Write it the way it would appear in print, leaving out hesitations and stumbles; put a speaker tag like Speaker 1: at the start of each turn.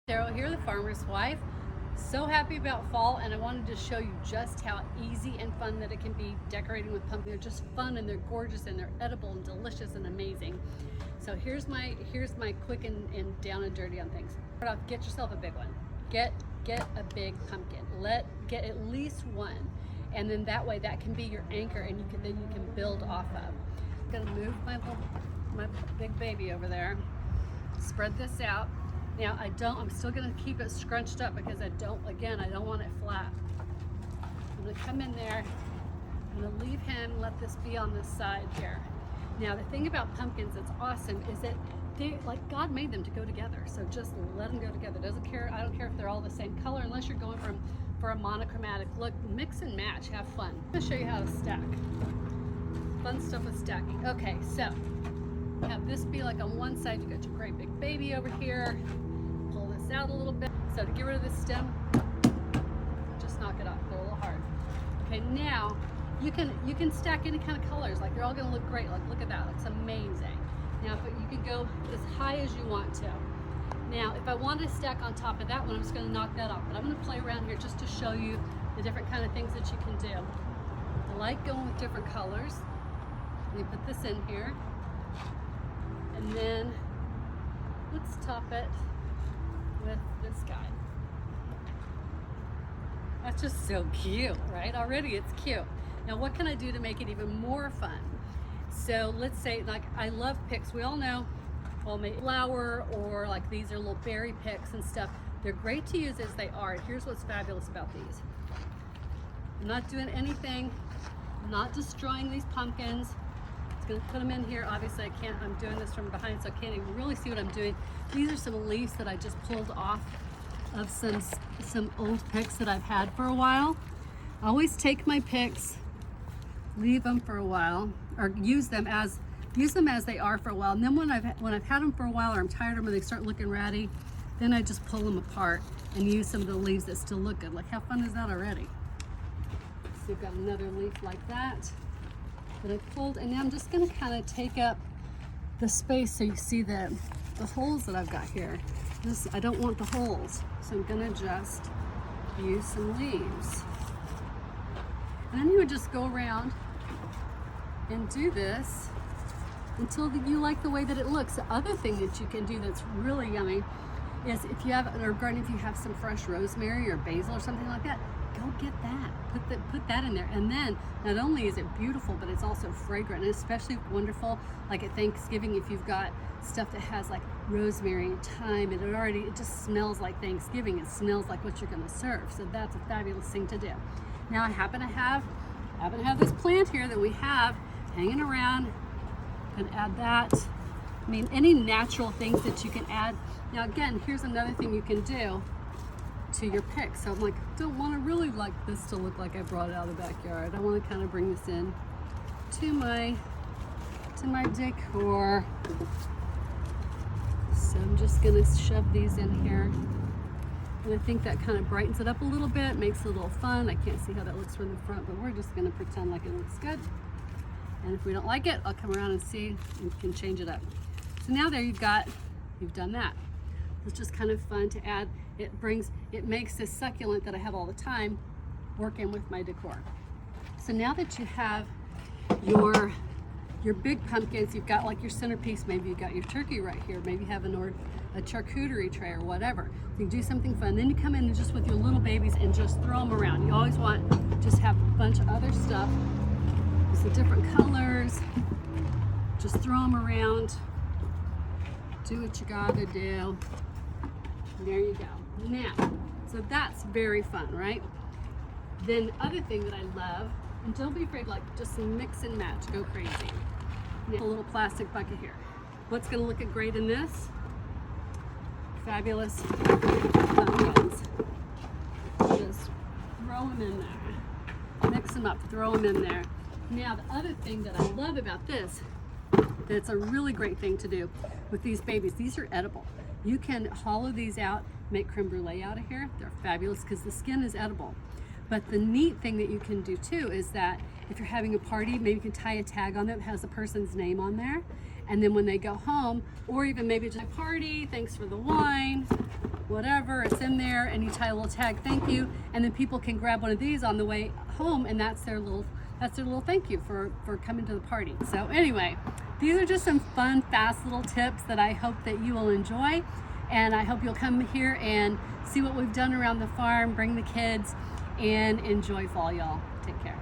Speaker 1: Sarah here, the farmer's wife. So happy about fall, and I wanted to show you just how easy and fun that it can be decorating with pumpkin. They're just fun and they're gorgeous and they're edible and delicious and amazing. So here's my quick and down and dirty on things. Start off, get yourself a big one. Get a big pumpkin. Get at least one, and then that way that can be your anchor, and you can build off of. I'm gonna move my big baby over there. Spread this out. Now I'm still gonna keep it scrunched up because I don't want it flat. I'm gonna come in there, I'm gonna leave him, let this be on this side here. Now the thing about pumpkins that's awesome is that like God made them to go together. So just let them go together. I don't care if they're all the same color unless you're going for a monochromatic look. Mix and match, have fun. I'm gonna show you how to stack. Fun stuff with stacking. Okay, so have this be like on one side, you got your great big baby over here. Pull this out a little bit. So to get rid of the stem, just knock it off, go a little hard. Okay, now you can stack any kind of colors, like they're all gonna look great. Like look at that, it's amazing. Now but you can go as high as you want to. Now if I want to stack on top of that one, I'm just gonna knock that off. But I'm gonna play around here just to show you the different kind of things that you can do. I like going with different colors. Let me put this in here. And then let's top it with this guy. That's just so cute, right? Already it's cute. Now what can I do to make it even more fun? So let's say, like, I love picks. We all know, well, maybe flower, or like these are little berry picks and stuff. They're great to use as they are. And here's what's fabulous about these. I'm not doing anything. I'm not destroying these pumpkins. Gonna put them in here. Obviously I can't, I'm doing this from behind, so I can't even really see what I'm doing. These are some leaves that I just pulled off of some old picks that I've had for a while. I always take my picks, leave them for a while, or use them as they are for a while. And then when I've had them for a while, or I'm tired of them and they start looking ratty, then I just pull them apart and use some of the leaves that still look good. Like, how fun is that already? So you've got another leaf like that I pulled, and now I'm just going to kind of take up the space so you see the holes that I've got here. I don't want the holes, so I'm going to just use some leaves. And then you would just go around and do this until you like the way that it looks. The other thing that you can do that's really yummy is if you have, or garden, if you have some fresh rosemary or basil or something like that, go get that. Put that in there, and then not only is it beautiful, but it's also fragrant, and especially wonderful like at Thanksgiving if you've got stuff that has like rosemary and thyme, and it just smells like Thanksgiving. It smells like what you're going to serve. So that's a fabulous thing to do. Now I happen to have this plant here that we have hanging around. I'm gonna add that. I mean, any natural things that you can add. Now again, here's another thing you can do to your pick. So I'm like, don't want to really like this to look like I brought it out of the backyard. I want to kind of bring this in to my decor. So I'm just gonna shove these in here, and I think that kind of brightens it up a little bit, makes it a little fun. I can't see how that looks from the front, but we're just gonna pretend like it looks good. And if we don't like it, I'll come around and see and can change it up. So now there you've done that. It's just kind of fun to add. It makes this succulent that I have all the time work in with my decor. So now that you have your big pumpkins, you've got like your centerpiece, maybe you've got your turkey right here, maybe you have a charcuterie tray or whatever. You can do something fun. Then you come in and just with your little babies and just throw them around. You always want to just have a bunch of other stuff, just the different colors, just throw them around, do what you gotta do. There you go. Now, so that's very fun, right? Then other thing that I love, and don't be afraid, like just mix and match, go crazy. Now, a little plastic bucket here. What's gonna look great in this? Fabulous pumpkins. Just throw them in there. Mix them up, throw them in there. Now, the other thing that I love about this, that's a really great thing to do with these babies, these are edible. You can hollow these out, make creme brulee out of here. They're fabulous because the skin is edible. But the neat thing that you can do too is that if you're having a party, maybe you can tie a tag on that has a person's name on there, And then when they go home, or even maybe to a party, thanks for the wine, whatever, it's in there, and you tie a little tag, thank you, and then people can grab one of these on the way home, and that's their little thank you for coming to the party. So anyway, these are just some fun, fast little tips that I hope that you will enjoy, and I hope you'll come here and see what we've done around the farm, bring the kids, and enjoy fall, y'all. Take care.